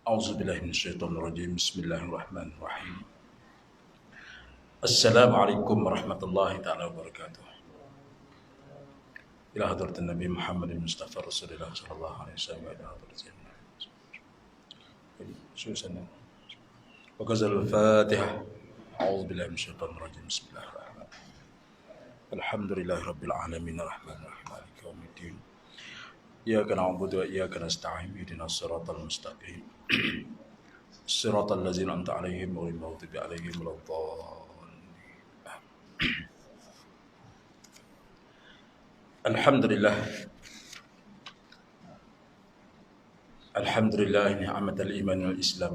أعوذ بالله من الشيطان الرجيم بسم الله الرحمن الرحيم السلام عليكم ورحمة الله تعالى وبركاته إلى حضرة النبي محمد المصطفى رسول الله صلى الله عليه وسلم وإلى حضرة سيدنا وغزل الفاتحة أعوذ بالله من الشيطان الرجيم بسم الله الرحمن الرحيم الحمد لله رب العالمين الرحمن الرحيم مالك يوم الدين إياك نعبد وإياك نستعين اهدنا الصراط المستقيم الصراط الذين أنعمت عليهم غير المغضوب عليهم ولا الضالين الحمد لله نعمة الإيمان والإسلام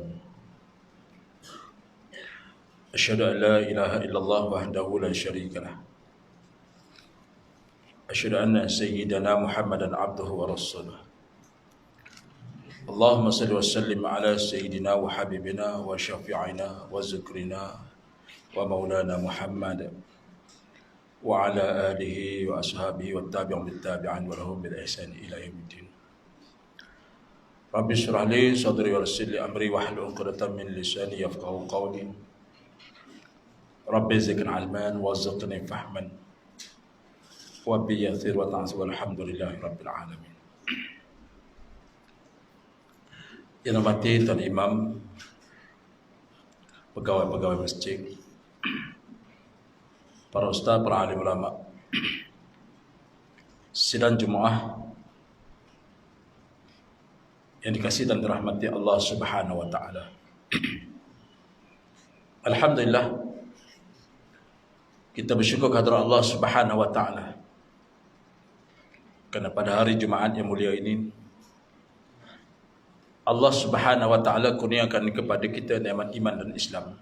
أشهد أن لا إله إلا الله وحده لا شريك له أشهد أن سيدنا محمدا عبده ورسوله اللهم صل وسلم على سيدنا وحبيبنا وشفيعنا وذكرنا ومولانا محمد وعلى آله وأصحابه والتابعين بالتابعين ولهم بالإحسان إلى يوم الدين رب اشرح لي صدري ويسر لي أمري واحلل عقدة من لساني يفقهوا قولي رب زدني علما وارزقني فهما وبيسر وتعسر والحمد لله رب العالمين. Yang hormati Tuan Imam, pegawai-pegawai masjid, para ustaz, para alim ulama, sidang Jumaah yang dikasihi dan dirahmati Allah Subhanahu wa taala. Alhamdulillah, kita bersyukur kepada Allah Subhanahu wa taala kerana pada hari Jumaat yang mulia ini Allah Subhanahu wa taala kurniakan kepada kita nikmat iman dan Islam.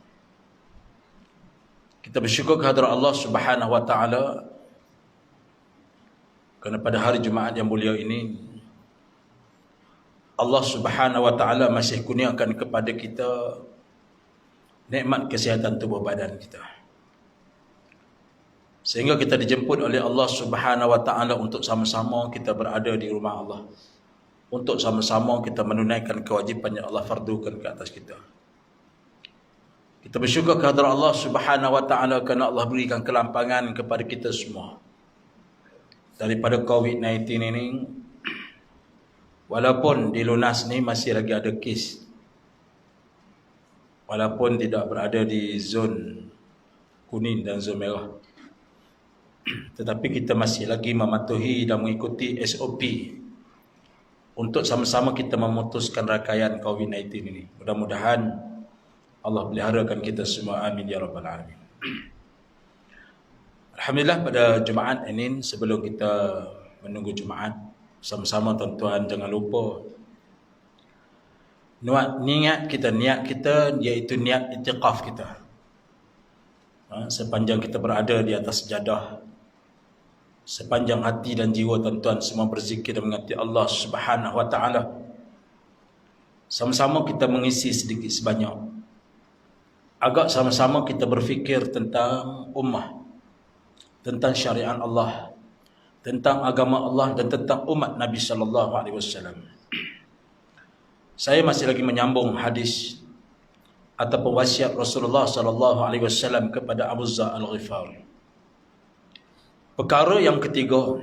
Kita bersyukur kepada Allah Subhanahu wa taala kerana pada hari Jumaat yang mulia ini Allah Subhanahu wa taala masih kurniakan kepada kita nikmat kesihatan tubuh badan kita. Sehingga kita dijemput oleh Allah Subhanahu wa taala untuk sama-sama kita berada di rumah Allah. Untuk sama-sama kita menunaikan kewajipan yang Allah fardukan ke atas kita. Kita bersyukur kepada Allah Subhanahu wa taala kerana Allah berikan kelampangan kepada kita semua. Daripada COVID-19 ini, walaupun di Lunas ni masih lagi ada kes, walaupun tidak berada di zon kuning dan zon merah, tetapi kita masih lagi mematuhi dan mengikuti SOP untuk sama-sama kita memutuskan rangkaian COVID-19 ini. Mudah-mudahan Allah peliharakan kita semua, amin ya rabbal alamin. Alhamdulillah, pada Jumaat ini, sebelum kita menunggu Jumaat, sama-sama tuan-tuan jangan lupa niat kita iaitu niat i'tikaf kita. Sepanjang kita berada di atas sejadah, sepanjang hati dan jiwa tuan-tuan semua berzikir dan mengasihi Allah Subhanahu wa taala, sama-sama kita mengisi sedikit sebanyak, agak sama-sama kita berfikir tentang ummah, tentang syariat Allah, tentang agama Allah dan tentang umat Nabi sallallahu alaihi wasallam. Saya masih lagi menyambung hadis ataupun wasiat Rasulullah sallallahu alaihi wasallam kepada Abu Dzar Al-Ghifari. Perkara yang ketiga,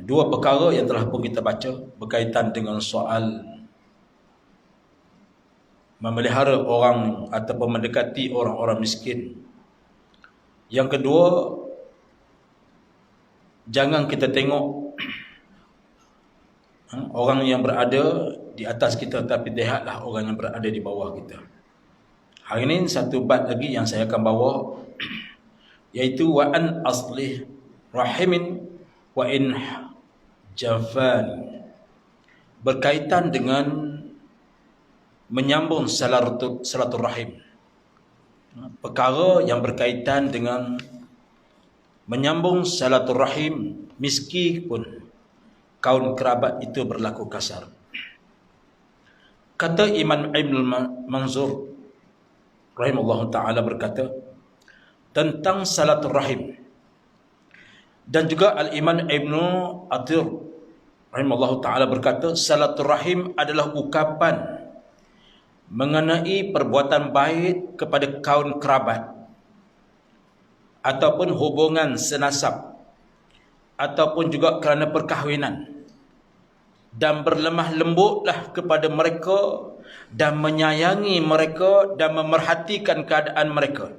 dua perkara yang telah pun kita baca berkaitan dengan soal memelihara orang ataupun mendekati orang-orang miskin. Yang kedua, jangan kita tengok orang yang berada di atas kita, tapi lihatlah orang yang berada di bawah kita. Hari ini satu bab lagi yang saya akan bawa, iaitu wa an aslih rahimin wa in jafan, berkaitan dengan menyambung silaturahim. Perkara yang berkaitan dengan menyambung silaturahim meskipun kaum kerabat itu berlaku kasar. Kata Imam Ibn Manzur rahimahullah ta'ala berkata tentang silaturahim, dan juga Al-Imam Ibn Athir rahimahullah ta'ala berkata, silaturahim adalah ukapan mengenai perbuatan baik kepada kaum kerabat ataupun hubungan senasab ataupun juga kerana perkahwinan, dan berlemah lembutlah kepada mereka dan menyayangi mereka dan memerhatikan keadaan mereka.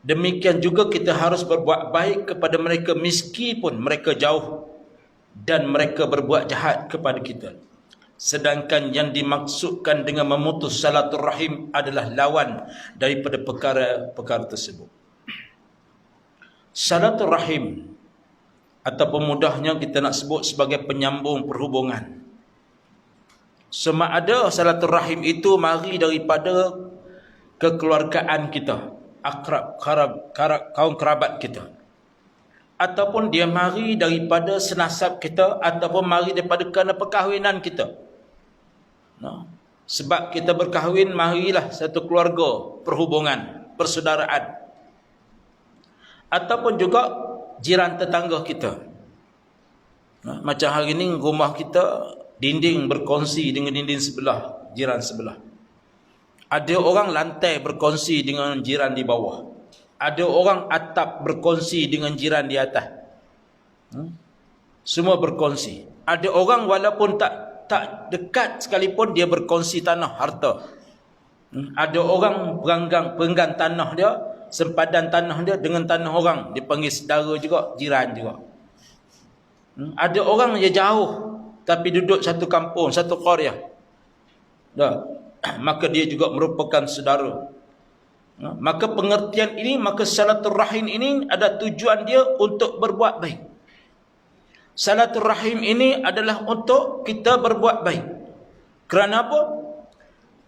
Demikian juga kita harus berbuat baik kepada mereka meskipun mereka jauh dan mereka berbuat jahat kepada kita. Sedangkan yang dimaksudkan dengan memutus silaturahim adalah lawan daripada perkara-perkara tersebut. Silaturahim ataupun mudahnya kita nak sebut sebagai penyambung perhubungan. Sama ada silaturahim itu mari daripada kekeluargaan kita, akrab, kaum kerabat kita, ataupun dia mari daripada senasab kita, ataupun mari daripada kerana perkahwinan kita. Sebab kita berkahwin, marilah satu keluarga, perhubungan, persaudaraan. Ataupun juga jiran tetangga kita. Macam hari ini rumah kita dinding berkongsi dengan dinding sebelah, jiran sebelah. Ada orang lantai berkongsi dengan jiran di bawah. Ada orang atap berkongsi dengan jiran di atas. Semua berkongsi. Ada orang walaupun tak dekat sekalipun, dia berkongsi tanah, harta. Ada orang penggan tanah dia, sempadan tanah dia dengan tanah orang, dipanggil saudara juga, jiran juga. Ada orang yang jauh tapi duduk satu kampung, satu qaryah, maka dia juga merupakan saudara. Maka pengertian ini, maka silaturahim ini ada tujuan dia untuk berbuat baik. Silaturahim ini adalah untuk kita berbuat baik. Kerana apa?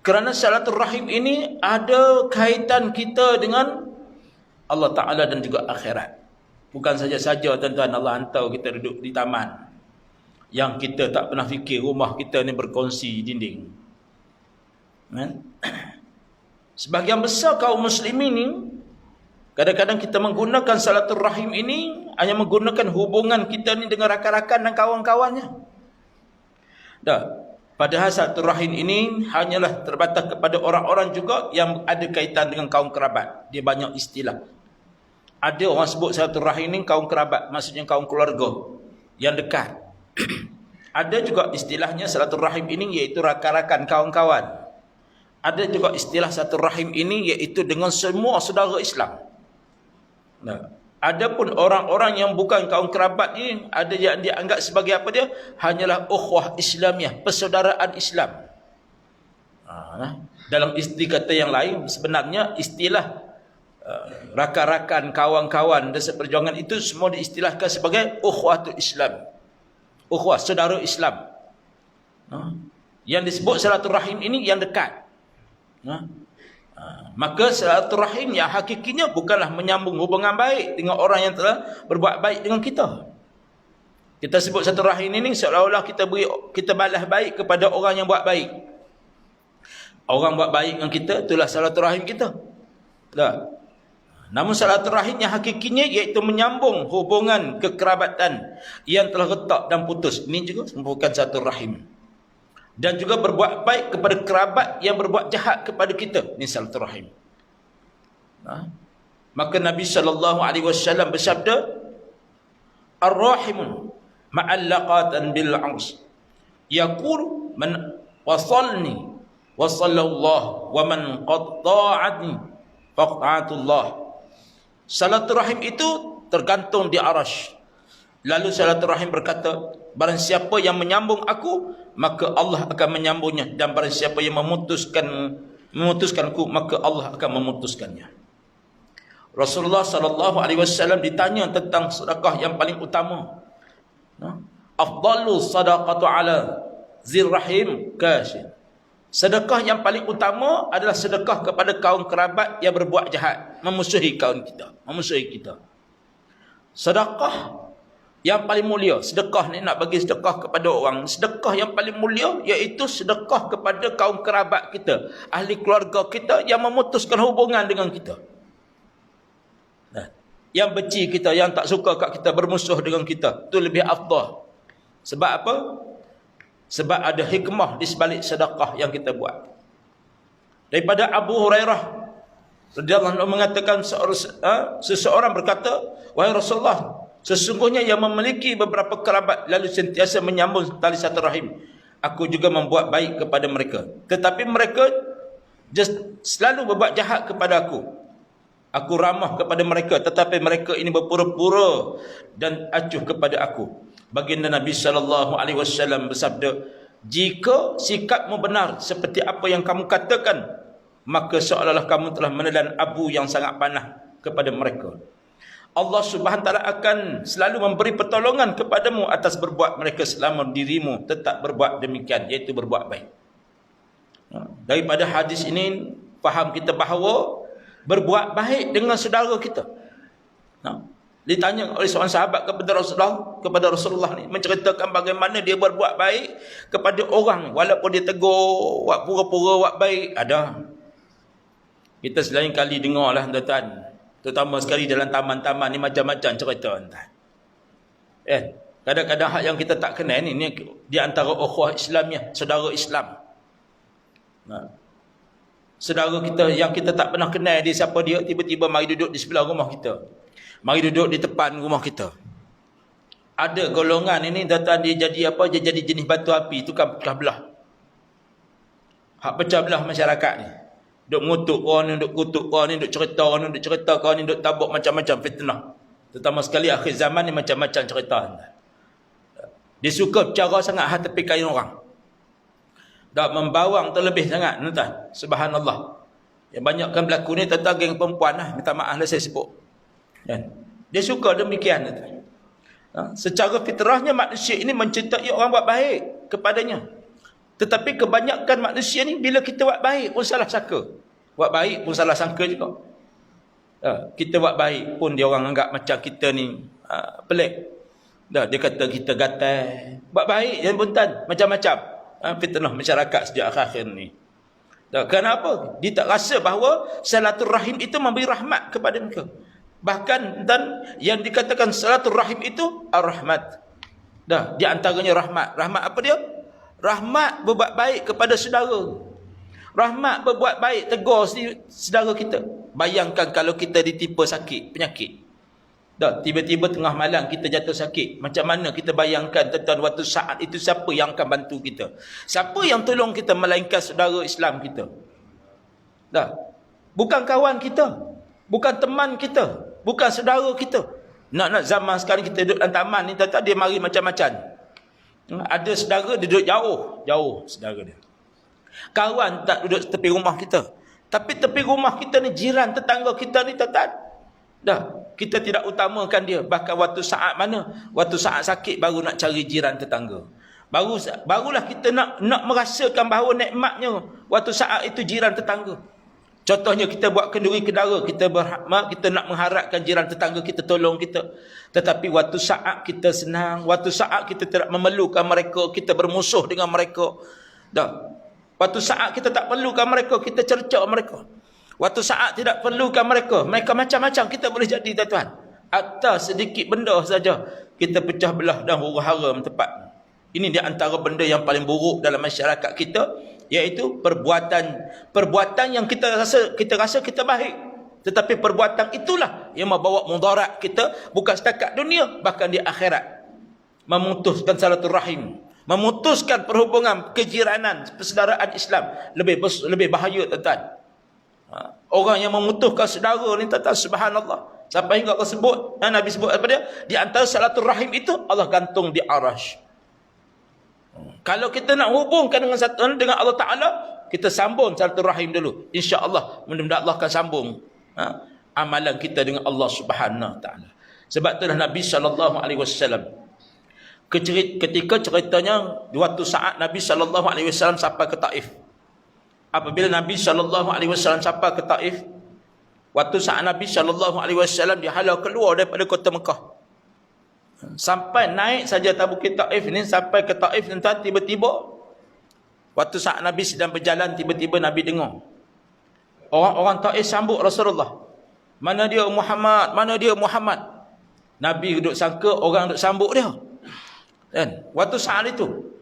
Kerana silaturahim ini ada kaitan kita dengan Allah Ta'ala dan juga akhirat. Bukan saja-saja tuan-tuan Allah hantar kita duduk di taman, yang kita tak pernah fikir rumah kita ni berkongsi dinding. Sebahagian besar kaum muslimin ni, kadang-kadang kita menggunakan silaturahim ini hanya menggunakan hubungan kita ni dengan rakan-rakan dan kawan-kawannya. Padahal silaturahim ini hanyalah terbatas kepada orang-orang juga yang ada kaitan dengan kaum kerabat. Dia banyak istilah. Ada orang sebut silaturahim ini kaum kerabat, maksudnya kaum keluarga yang dekat. Ada juga istilahnya silaturahim ini iaitu rakan-rakan, kawan-kawan. Ada juga istilah silaturahim ini iaitu dengan semua saudara Islam. Adapun orang-orang yang bukan kaum kerabat ini, ada yang dianggap sebagai apa dia? Hanyalah ukhuwah Islamiah, persaudaraan Islam. Dalam istilah kata yang lain, sebenarnya istilah rakan-rakan, kawan-kawan dan seperjuangan itu semua diistilahkan sebagai ukhuwatul Islam. Ukhuwah, saudara Islam. Yang disebut silaturahim ini yang dekat. Maka silaturahim yang hakikinya bukanlah menyambung hubungan baik dengan orang yang telah berbuat baik dengan kita. Kita sebut silaturahim ini seolah-olah kita balas baik kepada orang yang buat baik. Orang buat baik dengan kita, itulah silaturahim kita. Namun silaturahim yang hakikinya iaitu menyambung hubungan kekerabatan yang telah retak dan putus. Ini juga merupakan silaturahim. Dan juga berbuat baik kepada kerabat yang berbuat jahat kepada kita. Ini silaturahim. Maka Nabi SAW bersabda, Ar-Rahimun ma'allaqatan bil-'ars yaqul man wasalni wasallallahu wa man qatta'ani faqta'atullah. Silaturahim itu tergantung di arasy. Lalu silaturahim berkata, barang siapa yang menyambung aku, maka Allah akan menyambungnya, dan barang siapa yang memutuskanku, maka Allah akan memutuskannya. Rasulullah SAW ditanya tentang sedekah yang paling utama. Afdalu sadaqatu ala zirrahim kashin. Sedekah yang paling utama adalah sedekah kepada kaum kerabat yang berbuat jahat, memusuhi kaum kita, memusuhi kita. Sedekah yang paling mulia, sedekah ni nak bagi sedekah kepada orang, sedekah yang paling mulia iaitu sedekah kepada kaum kerabat kita, ahli keluarga kita yang memutuskan hubungan dengan kita. Yang benci kita, yang tak suka kat kita, bermusuh dengan kita, itu lebih afdal. Sebab apa? Sebab ada hikmah di sebalik sedekah yang kita buat. Daripada Abu Hurairah radhiyallahu anhu mengatakan, seseorang berkata, wahai Rasulullah, sesungguhnya yang memiliki beberapa kerabat lalu sentiasa menyambung tali satu rahim, aku juga membuat baik kepada mereka, tetapi mereka selalu berbuat jahat kepada aku. Aku ramah kepada mereka, tetapi mereka ini berpura-pura dan acuh kepada aku. Baginda Nabi SAW bersabda, jika sikapmu benar seperti apa yang kamu katakan, maka seolah-olah kamu telah menelan abu yang sangat panas kepada mereka. Allah Subhanahu Wa Taala akan selalu memberi pertolongan kepadamu atas berbuat mereka selama dirimu tetap berbuat demikian, iaitu berbuat baik. Daripada hadis ini faham kita bahawa berbuat baik dengan saudara kita. Ditanya oleh seorang sahabat kepada Rasulullah ni, menceritakan bagaimana dia berbuat baik kepada orang walaupun dia tegur, buat pura-pura buat baik. Ada. Kita selain kali dengar lah tuan-tuan, terutama sekali dalam taman-taman ni macam-macam cerita tuan-tuan. Kadang-kadang hak yang kita tak kenal ni di antara ukhuwah Islamiah, saudara Islam. Saudara kita yang kita tak pernah kenal dia siapa dia, tiba-tiba mari duduk di sebelah rumah kita. Mari duduk di depan rumah kita. Ada golongan ini tuan-tuan, dia jadi apa? Dia jadi jenis batu api, tukang pecah belah. Hak pecah belah masyarakat ni. Duk mengutuk kau ni, duk kutuk kau ni, duk cerita kau ni, duk cerita kau ni, duk tabuk macam-macam fitnah. Terutama sekali akhir zaman ni macam-macam cerita. Dia suka bercara sangat hati tepi kain orang. Dah membawang terlebih sangat tuan. Subhanallah. Yang banyakkan berlaku ni tentang geng perempuan lah. Minta maaf lah saya sebut. Dia suka demikian tuan. Secara fitrahnya manusia ini mencintai orang buat baik kepadanya. Tetapi kebanyakan manusia ni bila kita buat baik pun salah sangka. Buat baik pun salah sangka juga. Kita buat baik pun dia orang anggap macam kita ni pelik. Dia kata kita gatal. Buat baik yang buntan macam-macam. Fitnah masyarakat sejak akhir ni. Kenapa? Dia tak rasa bahawa silaturahim itu memberi rahmat kepada mereka. Bahkan dan yang dikatakan silaturahim itu ar-rahmat. Di antaranya rahmat. Rahmat apa dia? Rahmat berbuat baik kepada saudara. Rahmat berbuat baik tegur saudara kita. Bayangkan kalau kita ditimpa sakit, penyakit. Tiba-tiba tengah malam kita jatuh sakit. Macam mana kita bayangkan tentang waktu saat itu siapa yang akan bantu kita? Siapa yang tolong kita melainkan saudara Islam kita? Bukan kawan kita. Bukan teman kita. Bukan saudara kita. Nak zaman sekarang kita duduk dalam taman ni, dia mari macam-macam. Ada saudara dia duduk jauh saudara dia. Kawan tak duduk tepi rumah kita. Tapi tepi rumah kita ni, jiran tetangga kita ni kita tidak utamakan dia. Bahkan waktu saat mana? Waktu saat sakit baru nak cari jiran tetangga. Barulah kita nak merasakan bahawa nikmatnya waktu saat itu jiran tetangga. Contohnya kita buat kenduri kedara, kita nak mengharapkan jiran tetangga kita tolong kita. Tetapi waktu saat kita senang, waktu saat kita tidak memerlukan mereka, kita bermusuh dengan mereka. Waktu saat kita tak perlukan mereka, kita cercak mereka. Waktu saat tidak perlukan mereka macam-macam kita boleh jadi tuan-tuan. Atas sedikit benda saja kita pecah belah dan huru-hara tempat. Ini di antara benda yang paling buruk dalam masyarakat kita, iaitu perbuatan yang kita rasa kita baik, tetapi perbuatan itulah yang membawa mudarat kita bukan setakat dunia, bahkan di akhirat. Memutuskan silaturahim, memutuskan perhubungan kejiranan persaudaraan Islam lebih bahaya tuan-tuan. Orang yang memutuskan saudara ni tuan-tuan, subhanallah, sampai hingga Allah sebut, Nabi sebut apa dia? Di antara silaturahim itu Allah gantung di arasy. Kalau kita nak hubungkan dengan Allah Ta'ala, kita sambung silaturahim dulu. InsyaAllah, mudah-mudahan Allah akan sambung amalan kita dengan Allah Subhanahu Wa Ta'ala. Sebab itulah Nabi SAW ketika ceritanya waktu saat Nabi SAW sampai ke Taif. Apabila Nabi SAW sampai ke Taif, waktu saat Nabi SAW dihalau keluar daripada kota Mekah, sampai naik saja Bukit Taif ni, sampai ke Taif tuan-tuan, tiba-tiba waktu saat Nabi sedang berjalan, tiba-tiba Nabi dengar orang-orang Taif sambut Rasulullah. Mana dia Muhammad? Mana dia Muhammad? Nabi duduk sangka orang duduk sambut dia. Kan? Waktu saat itu.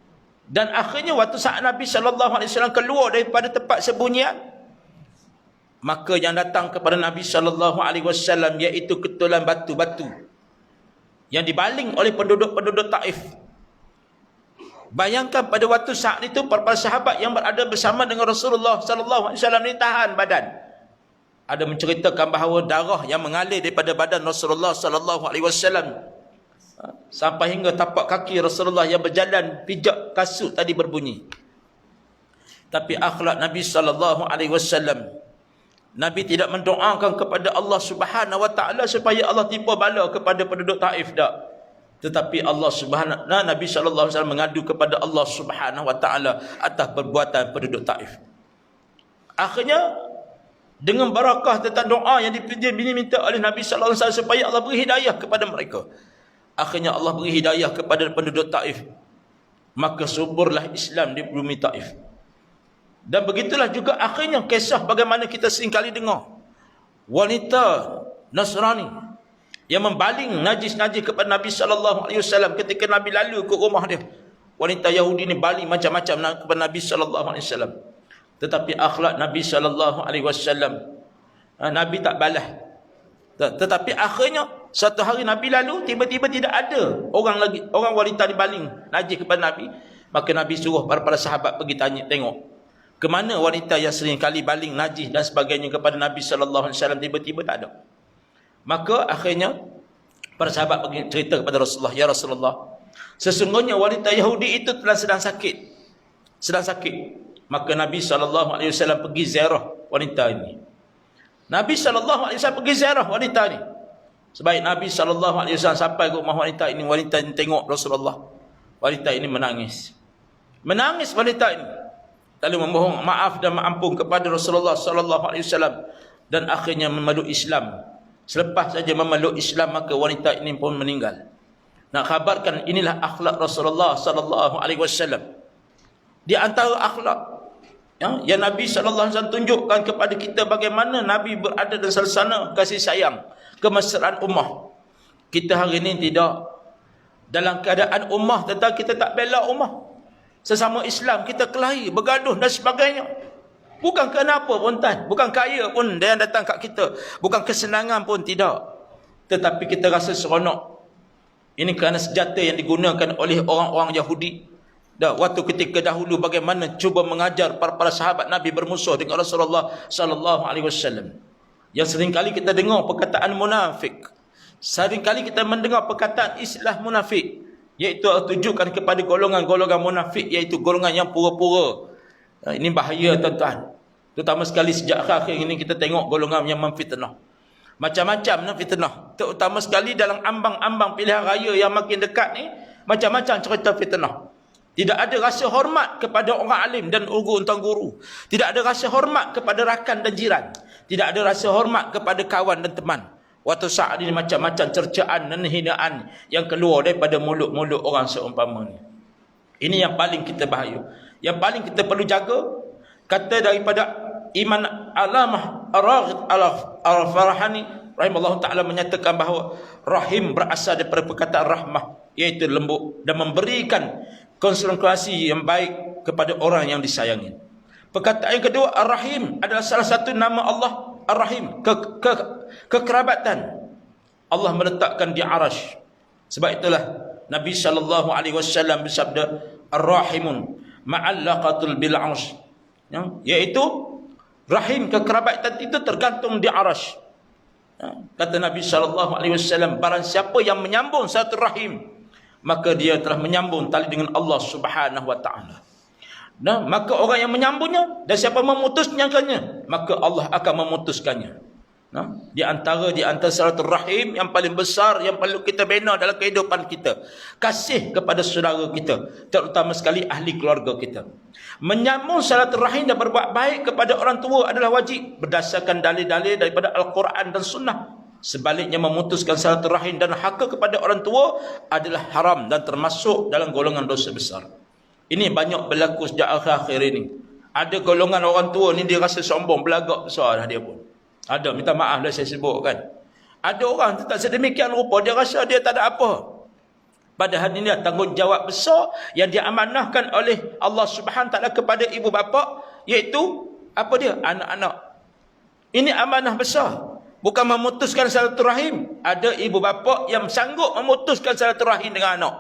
Dan akhirnya waktu saat Nabi SAW keluar daripada tempat sembunyian, maka yang datang kepada Nabi SAW iaitu ketulan batu-batu yang dibaling oleh penduduk-penduduk Taif. Bayangkan pada waktu saat itu para sahabat yang berada bersama dengan Rasulullah SAW ni tahan badan. Ada menceritakan bahawa darah yang mengalir daripada badan Rasulullah SAW sampai hingga tapak kaki Rasulullah yang berjalan pijak kasut tadi berbunyi. Tapi akhlak Nabi SAW, Nabi tidak mendoakan kepada Allah Subhanahu Wa Taala supaya Allah timpa bala kepada penduduk Taif dak. Tetapi Nabi SAW mengadu kepada Allah Subhanahu Wa Taala atas perbuatan penduduk Taif. Akhirnya dengan barakah tentang doa yang diminta oleh Nabi SAW supaya Allah beri hidayah kepada mereka, akhirnya Allah beri hidayah kepada penduduk Taif. Maka suburlah Islam di bumi Taif. Dan begitulah juga akhirnya kisah bagaimana kita seringkali dengar wanita Nasrani yang membaling najis-najis kepada Nabi SAW ketika Nabi lalu ke rumah dia. Wanita Yahudi ni baling macam-macam kepada Nabi SAW. Tetapi akhlak Nabi SAW, Nabi tak balas. Tetapi akhirnya satu hari Nabi lalu, tiba-tiba tidak ada orang wanita dibaling najis kepada Nabi. Maka Nabi suruh para sahabat pergi tengok ke mana wanita yang sering kali baling najis dan sebagainya kepada Nabi SAW. Tiba-tiba tak ada. Maka akhirnya para sahabat pergi cerita kepada Rasulullah, ya Rasulullah, sesungguhnya wanita Yahudi itu telah sedang sakit. Maka Nabi SAW pergi ziarah wanita ini. Nabi SAW pergi ziarah wanita ini. Sebaik Nabi SAW sampai ke rumah wanita ini tengok Rasulullah. Wanita ini menangis. Menangis wanita ini. Lalu memohon maaf dan ampun kepada Rasulullah SAW. Dan akhirnya memeluk Islam. Selepas saja memeluk Islam, maka wanita ini pun meninggal. Nak khabarkan inilah akhlak Rasulullah SAW. Di antara akhlak yang Nabi SAW tunjukkan kepada kita bagaimana Nabi berada dalam suasana kasih sayang, kemesraan ummah. Kita hari ini tidak dalam keadaan ummah, tentang kita tak bela ummah. Sesama Islam kita kelahi, bergaduh dan sebagainya. Bukan kenapa pun tan, bukan kaya pun dia yang datang kat kita, bukan kesenangan pun tidak. Tetapi kita rasa seronok. Ini kerana senjata yang digunakan oleh orang-orang Yahudi. Waktu ketika dahulu bagaimana cuba mengajar para sahabat Nabi bermusuh dengan Rasulullah SAW. Yang seringkali kita dengar perkataan munafik. Seringkali kita mendengar perkataan istilah munafik, iaitu tujukan kepada golongan-golongan munafik, iaitu golongan yang pura-pura. Ini bahaya tuan-tuan. Terutama sekali sejak akhir ini kita tengok golongan yang memfitnah. Macam-macam fitnah. Terutama sekali dalam ambang-ambang pilihan raya yang makin dekat ni, macam-macam cerita fitnah. Tidak ada rasa hormat kepada orang alim dan tuan guru. Tidak ada rasa hormat kepada rakan dan jiran. Tidak ada rasa hormat kepada kawan dan teman. Waktu saat ini macam-macam cercaan dan hinaan yang keluar daripada mulut-mulut orang seumpama ni. Ini yang paling kita bahaya. Yang paling kita perlu jaga. Kata daripada Iman Alamah Ar-Raghid Al-Farahani rahimahullah ta'ala menyatakan bahawa rahim berasal daripada perkataan rahmah, iaitu lembut, dan memberikan konsentrasi yang baik kepada orang yang disayangi. Perkataan yang kedua, Ar-Rahim adalah salah satu nama Allah. Ar-Rahim, kekerabatan. Allah meletakkan di arash. Sebab itulah Nabi SAW bersabda, Ar-Rahimun ma'allaqatul bil arsh. Iaitu rahim, kekerabatan itu tergantung di arash. Kata Nabi SAW, barang siapa yang menyambung satu rahim, maka dia telah menyambung tali dengan Allah Subhanahu Wa Taala. Maka orang yang menyambungnya, dan siapa memutusnya, maka Allah akan memutuskannya. Di antara silaturahim yang paling besar, yang perlu kita bina dalam kehidupan kita, kasih kepada saudara kita, terutama sekali ahli keluarga kita. Menyambung silaturahim dan berbuat baik kepada orang tua adalah wajib berdasarkan dalil-dalil daripada Al-Quran dan Sunnah. Sebaliknya memutuskan silaturahim dan haka kepada orang tua adalah haram dan termasuk dalam golongan dosa besar. Ini banyak berlaku sejak akhir-akhir ini. Ada golongan orang tua ni dia rasa sombong, belagak besar dah dia pun. Ada, minta maaf dah saya sebut kan. Ada orang tak sedemikian rupa, dia rasa dia tak ada apa. Padahal ini adalah tanggungjawab besar yang diamanahkan oleh Allah Subhanahu Taala kepada ibu bapa, iaitu apa dia? Anak-anak. Ini amanah besar. Bukan memutuskan silaturahim. Ada ibu bapa yang sanggup memutuskan silaturahim dengan anak.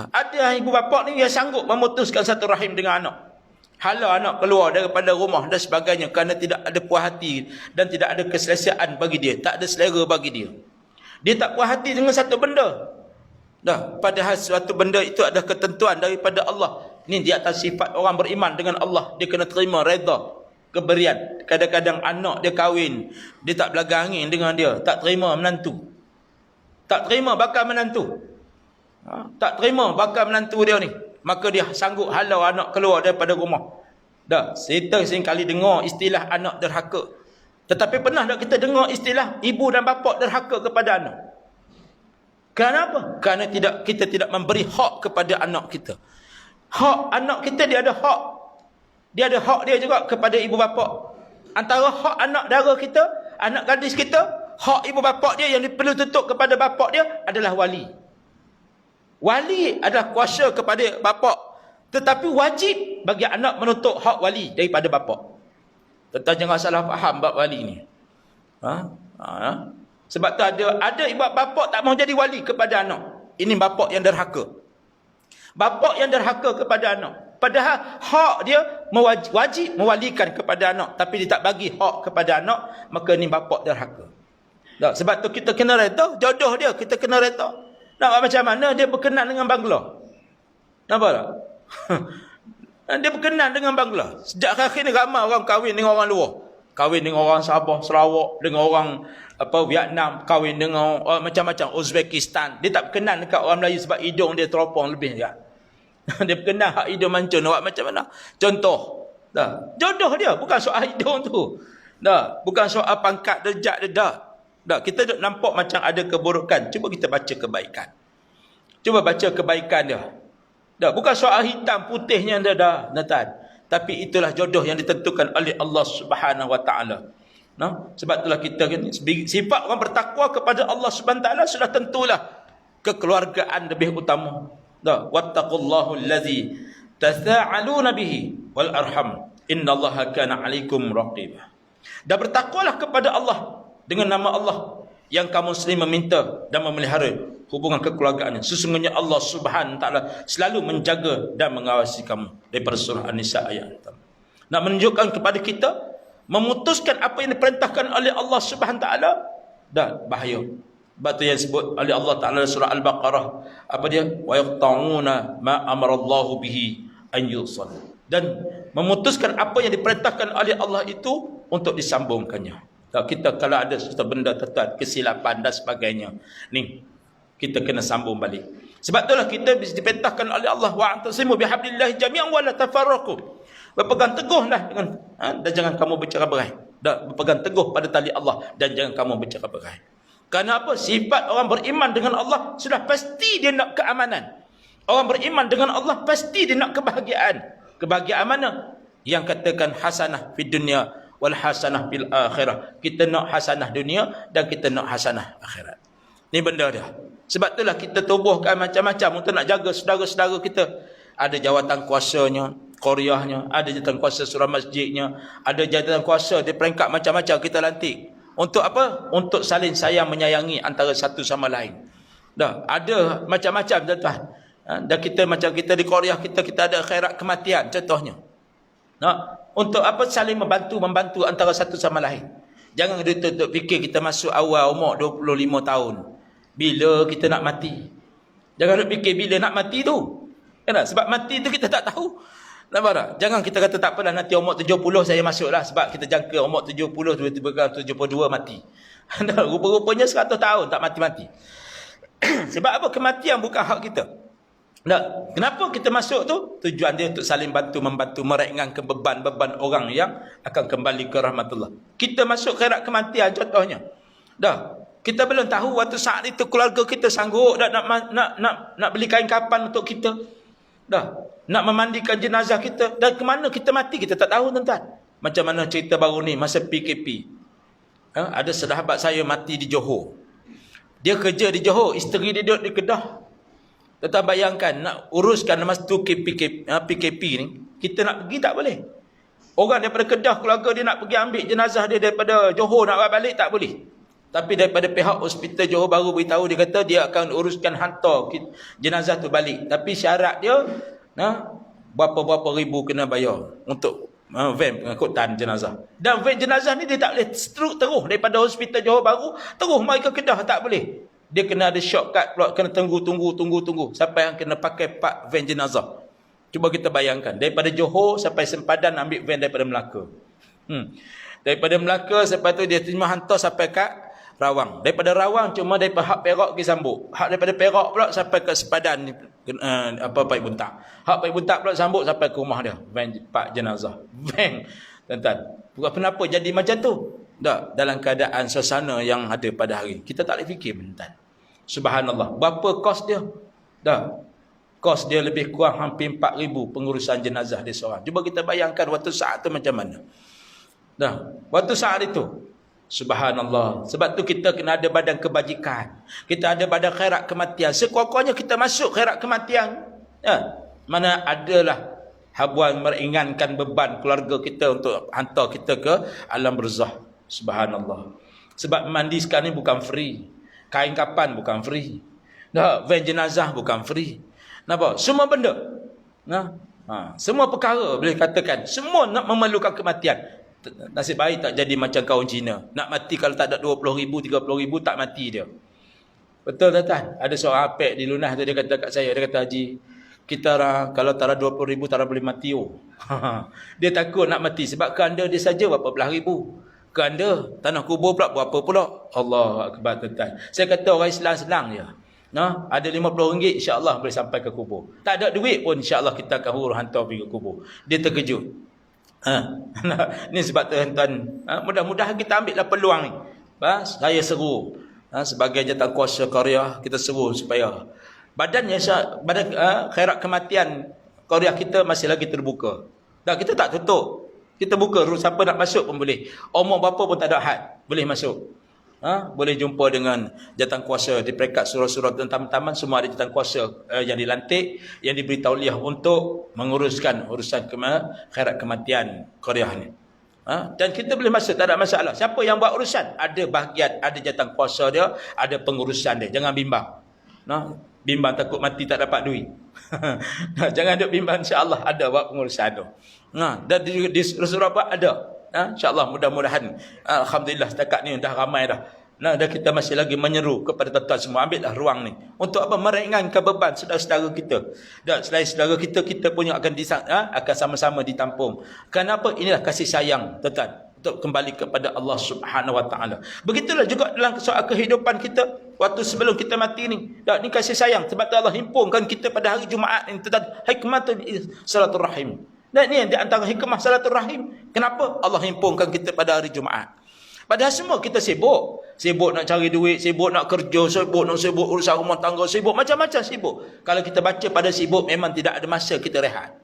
Ada ibu bapa ni yang sanggup memutuskan silaturahim dengan anak. Halau anak keluar daripada rumah dan sebagainya kerana tidak ada puas hati dan tidak ada keselesaan bagi dia, tak ada selera bagi dia. Dia tak puas hati dengan satu benda. Padahal suatu benda itu ada ketentuan daripada Allah. Ini di atas sifat orang beriman dengan Allah. Dia kena terima redha keberian. Kadang-kadang anak dia kahwin, dia tak belaga angin dengan dia, tak terima menantu. Tak terima bakal menantu. Tak terima bakal menantu dia ni. Maka dia sanggup halau anak keluar daripada rumah. Kita seringkali dengar istilah anak derhaka. Tetapi pernah tak kita dengar istilah ibu dan bapa derhaka kepada anak? Kenapa? Kerana kita tidak memberi hak kepada anak kita. Hak anak kita, dia ada hak. Dia ada hak dia juga kepada ibu bapa. Antara hak anak dara kita, anak gadis kita, hak ibu bapa dia yang perlu tuntut kepada bapa dia adalah wali. Wali adalah kuasa kepada bapa. Tetapi wajib bagi anak menuntut hak wali daripada bapa. Tentang jangan salah faham bab wali ni. Sebab tu ada ibu bapa tak mahu jadi wali kepada anak. Ini bapa yang derhaka. Bapa yang derhaka kepada anak. Padahal hak dia wajib mewalikan kepada anak, tapi dia tak bagi hak kepada anak, maka ni bapa derhaka. Sebab tu kita kena reda jodoh dia, kita kena reda. Nak macam mana dia berkenan dengan bangla? Nampak tak? Dia berkenan dengan bangla. Sejak akhir ni ramai orang kahwin dengan orang luar. Kahwin dengan orang Sabah, Sarawak, dengan orang Vietnam, kahwin dengan macam-macam, Uzbekistan. Dia tak berkenan dekat orang Melayu sebab hidung dia teropong lebih kan. Dia berkenan hak hidung mancun awak macam mana? Contoh, jodoh dia bukan soal hidung tu. Bukan soal pangkat derajat dia. Kita duk nampak macam ada keburukan. Cuba kita baca kebaikan. Cuba baca kebaikan dia. Bukan soal hitam putihnya dia tapi itulah jodoh yang ditentukan oleh Allah Subhanahu Wa Taala. Sebab itulah kita kan, sifat orang bertakwa kepada Allah Subhanahu Wa Taala sudah tentulah kekeluargaan lebih utama. Wattaqullahu allazi tasaaluna bihi wal arham innallaha kana 'alaikum raqibah. Dan bertakwalah kepada Allah dengan nama Allah yang kaum muslim meminta dan memelihara hubungan kekeluargaan. Sesungguhnya Allah Subhanahu Taala selalu menjaga dan mengawasi kamu. Daripada surah An-Nisa ayat 6. Nak menunjukkan kepada kita, memutuskan apa yang diperintahkan oleh Allah Subhanahu Taala dan bahaya. Sebab tu yang disebut oleh Allah Taala surah Al-Baqarah, apa dia? Wa yaqta'una ma amarallahu bihi an yusal. Dan memutuskan apa yang diperintahkan oleh Allah itu untuk disambungkannya. Kita kalau ada sesuatu benda tuan, kesilapan dan sebagainya, ni kita kena sambung balik. Sebab itulah kita diperintahkan oleh Allah, wa'tasimu bihablillahi jami'an wa la tafarraqu. Berpegang teguhlah dengan dan jangan kamu bercerai berai. Berpegang teguh pada tali Allah dan jangan kamu bercerai berai. Kerana apa? Sifat orang beriman dengan Allah sudah pasti dia nak keamanan. Orang beriman dengan Allah pasti dia nak kebahagiaan. Kebahagiaan mana? Yang katakan hasanah fid dunya wal hasanah fil akhirah. Kita nak hasanah dunia dan kita nak hasanah akhirat. Ni benda dia. Sebab itulah kita tubuhkan macam-macam untuk nak jaga saudara-saudara kita. Ada jawatan kuasanya, Koreanya, ada jawatan kuasa surah masjidnya, ada jawatan kuasa di peringkat macam-macam kita lantik. Untuk apa? Untuk saling sayang menyayangi antara satu sama lain. Ada macam-macam tuan-tuan. Dan kita macam kita di Korea, kita ada khairat kematian contohnya. Untuk apa? Saling membantu antara satu sama lain. Jangan duduk fikir kita masuk awal umur 25 tahun. Bila kita nak mati? Jangan duduk fikir bila nak mati tu. Kenapa? Sebab mati tu kita tak tahu. Nampak tak? Jangan kita kata tak apalah, nanti umur 70 saya masuklah. Sebab kita jangka umur 70, tiba-tiba 72 mati. Rupa-rupanya 100 tahun tak mati-mati. Sebab apa? Kematian bukan hak kita. Kenapa kita masuk tu? Tujuan dia untuk saling membantu meringankan beban-beban orang yang akan kembali ke rahmatullah. Kita masuk khairat kematian contohnya. Kita belum tahu waktu saat itu keluarga kita sanggup nak beli kain kapan untuk kita. Nak memandikan jenazah kita. Dan ke mana kita mati kita tak tahu tuan-tuan. Macam mana cerita baru ni masa PKP. Ada sahabat saya mati di Johor. Dia kerja di Johor, isteri dia duduk di Kedah. Tuan bayangkan nak uruskan masa tu PKP ni, kita nak pergi tak boleh. Orang daripada Kedah, keluarga dia nak pergi ambil jenazah dia daripada Johor nak balik tak boleh. Tapi daripada pihak hospital Johor Bahru beritahu, dia kata dia akan uruskan hantar jenazah tu balik. Tapi syarat dia, berapa ribu kena bayar untuk van pengangkutan jenazah. Dan van jenazah ni dia tak boleh terus daripada hospital Johor Bahru terus mari ke Kedah, tak boleh. Dia kena ada shortcut pula, kena tunggu sampai yang kena pakai part van jenazah. Cuba kita bayangkan, daripada Johor sampai Sempadan ambil van daripada Melaka. Daripada Melaka, lepas tu dia terima hantar sampai kat Rawang. Daripada Rawang cuma daripada Hak Perak pergi sambung. Hak daripada Perak pula sampai ke Sempadan Paik Buntak. Hak Paik Buntak pula sambung sampai ke rumah dia. Van pak jenazah. Van. Tuan-tuan, kenapa jadi macam tu? Tak, dalam keadaan suasana yang ada pada hari. Kita tak boleh fikir, tuan-tuan. Subhanallah. Berapa kos dia? Dah. Kos dia lebih kurang hampir 4,000 pengurusan jenazah dia seorang. Cuba kita bayangkan waktu saat tu macam mana. Dah. Waktu saat itu, subhanallah. Sebab tu kita kena ada badan kebajikan. Kita ada badan khairat kematian. Sekuat-kuatnya kita masuk khairat kematian. Mana adalah habuan meringankan beban keluarga kita untuk hantar kita ke alam barzah. Subhanallah. Sebab mandi sekarang ni bukan free. Kain kapan bukan free. Van jenazah bukan free. Nampak? Semua benda. Semua perkara boleh katakan. Semua nak memerlukan kematian. Nasib baik tak jadi macam kaum Cina. Nak mati kalau tak ada 20,000, 30,000 tak mati dia. Betul tak? Ada seorang apek di Lunah tu, dia kata kat saya, dia kata, Haji, kita kalau tak ada 20,000 tak boleh mati. Dia takut nak mati sebab kanda dia saja berapa belah ribu. Kanda tanah kubur pula berapa pula. Allah Akbar, tuan. Saya kata orang Islam senang je. Ada RM50 insya-Allah boleh sampai ke kubur. Tak ada duit pun insya-Allah kita akan huruf hantar pergi ke kubur. Dia terkejut. Ni sebab tuan-tuan, mudah-mudahan kita ambillah peluang ni. Saya seru sebagai jawatan kuasa Korea, kita seru supaya badan khairat kematian Korea kita masih lagi terbuka. Dan kita tak tutup. Kita buka, siapa nak masuk pun boleh. Umur berapa pun tak ada had, boleh masuk. Boleh jumpa dengan jawatan kuasa di peringkat surau-surau dan taman-taman, semua ada jawatan kuasa yang dilantik, yang diberi tauliah untuk menguruskan urusan khairat kematian Korea ni. Dan kita boleh masuk, tak ada masalah. Siapa yang buat urusan, ada bahagian, ada jawatan kuasa dia, ada pengurusan dia. Jangan bimbang. Bimbang takut mati tak dapat duit. Jangan duk bimbang, insya-Allah ada buat pengurusan tu. Dan di surau ada. InsyaAllah mudah-mudahan alhamdulillah setakat ni dah ramai dah. Dan kita masih lagi menyeru kepada tuan-tuan semua, ambillah ruang ni untuk apa? Meringankan beban saudara-saudara kita. Dan selain saudara kita, kita punya akan sama-sama ditampung. Kenapa? Inilah kasih sayang tuan-tuan untuk kembali kepada Allah Subhanahu Wa Taala. Begitulah juga dalam soal kehidupan kita waktu sebelum kita mati ni. Dan ni kasih sayang sebab tu Allah himpunkan kita pada hari Jumaat ni tuan-tuan, hikmatul silaturahim. Dan ini di antara hikmah silaturahim. Kenapa Allah himpunkan kita pada hari Jumaat? Padahal semua kita sibuk. Sibuk nak cari duit, sibuk nak kerja, sibuk urusan rumah tangga, sibuk macam-macam sibuk. Kalau kita baca pada sibuk, memang tidak ada masa kita rehat.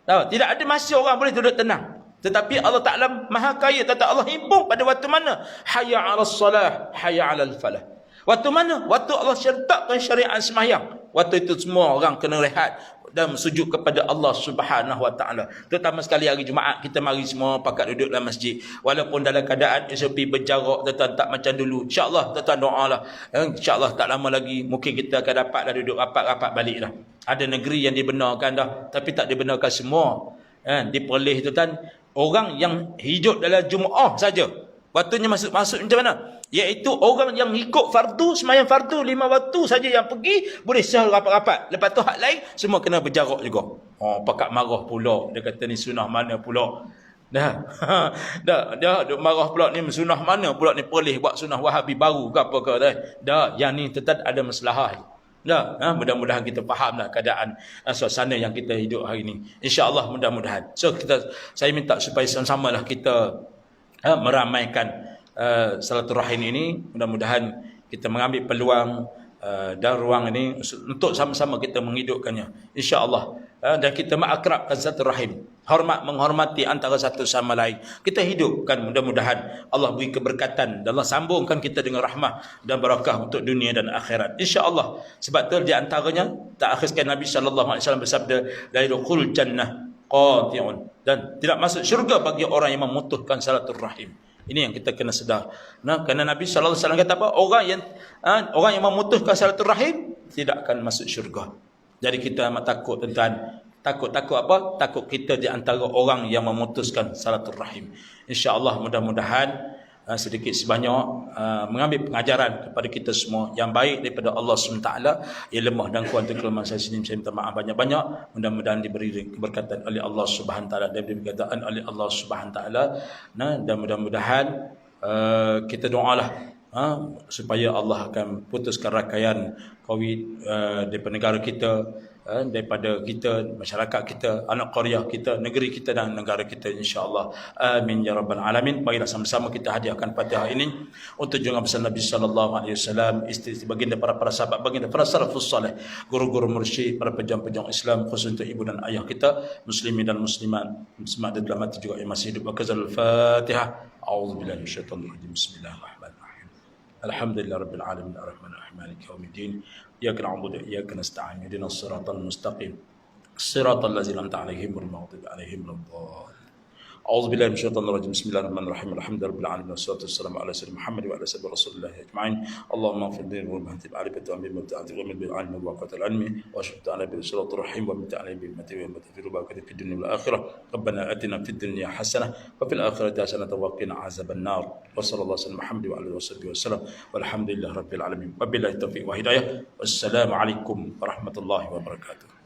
Tidak ada masa orang boleh duduk tenang. Tetapi Allah Ta'ala Maha Kaya. Allah himpun pada waktu mana? Hayya 'alas salah, hayya 'alal falah. Waktu mana? Waktu Allah syartakkan syariat sembahyang. Waktu itu semua orang kena rehat dan sujud kepada Allah Subhanahu Wa Taala. Terutama sekali hari Jumaat, kita mari semua pakat duduk dalam masjid. Walaupun dalam keadaan SOP berjarak, tuan-tuan tak macam dulu. InsyaAllah tuan-tuan doalah. InsyaAllah tak lama lagi mungkin kita akan dapatlah duduk rapat-rapat balik dah. Ada negeri yang dibenarkan dah, tapi tak dibenarkan semua. Diperoleh tuan-tuan, orang yang hidup dalam Jumaat saja. Waktunya masuk macam mana? Iaitu orang yang ikut fardu, semayang fardu 5 waktu saja yang pergi, boleh sah rapat-rapat. Lepas tu hak lain, semua kena berjarak juga. Pakat marah pula. Dia kata ni sunnah mana pula. Dia marah pula ni sunnah mana pula ni, boleh buat sunnah Wahabi baru ke apa ke. Yang ni tetap ada masalah. Mudah-mudahan kita fahamlah keadaan suasana yang kita hidup hari ni. InsyaAllah mudah-mudahan. So saya minta supaya sama-samalah kita meramaikan silaturahim ini. Mudah-mudahan kita mengambil peluang dan ruang ini untuk sama-sama kita menghidupkannya, insya-Allah. Dan kita mengakrabkan silaturahim. menghormati antara satu sama lain. Kita hidupkan, mudah-mudahan Allah beri keberkatan dan Allah sambungkan kita dengan rahmah dan barakah untuk dunia dan akhirat, insya-Allah. Sebab tu di antaranya takhirkan Nabi sallallahu alaihi wasallam bersabda, la yadkhul jannah qati'un, dan tidak masuk syurga bagi orang yang memutuskan silaturahim. Ini yang kita kena sedar. Nah, kerana Nabi sallallahu alaihi wasallam kata apa? Orang yang memutuskan silaturahim tidak akan masuk syurga. Jadi kita amat takut tuan-tuan. Takut apa? Takut kita di antara orang yang memutuskan silaturahim. Insya-Allah mudah-mudahan sedikit sebanyak mengambil pengajaran kepada kita semua yang baik daripada Allah SWT. Yang lemah dan kurang kelemahan saya sini, saya minta maaf banyak-banyak. Mudah-mudahan diberi keberkatan oleh Allah SWT dan diberi keberkatan oleh Allah SWT. Dan mudah-mudahan kita doalah supaya Allah akan putuskan rangkaian COVID daripada negara kita, daripada kita, masyarakat kita, anak qaryah kita, negeri kita dan negara kita, insya-Allah. Amin ya rabbal alamin. Marilah sama-sama kita hadiahkan Fatihah ini untuk junjungan besar Nabi sallallahu alaihi wasallam, isteri baginda, para sahabat baginda, para salafus saleh, guru-guru mursyid, para pejuang-pejuang Islam, khusus untuk ibu dan ayah kita, muslimin dan muslimat, muslimat dan mati juga yang masih hidup. Wakazal Fatihah. A'udzubillahi minasyaitonir rajim. Bismillahirrahmanirrahim. Alhamdulillah rabbil alamin, arrahmanir rahim, maliki yaumiddin. Iyyaka na'budu wa iyyaka nasta'in. Ihdinas siratal mustaqim. Siratal ladzina an'amta 'alaihim ghairil maghdubi 'alaihim waladdallin. A'udzubillahi minasyaitonir rajim. Bismillahirrahmanirrahim. Alhamdulillahirabbil alamin, wassalatu wassalamu ala sayyidina Muhammad wa ala alihi wasallam ajma'in. Allahumma ighfir li wa lahum ma'rifatu amri wa ta'ati wa bil 'ilmi wa qatal 'ilmi wa shukta 'ala bil siratir rahim wa min ta'ala bil mati wa matafiru barakati fid dunya wal akhirah. Rabbana atina fid dunya hasanah wa fil akhirati hasanah wa qina 'adzabannar. Wa sallallahu alaihi Muhammad wa alihi wasallam. Walhamdulillahirabbil alamin. Wabillahi taufiq wa hidayah. Wassalamu alaikum warahmatullahi wabarakatuh.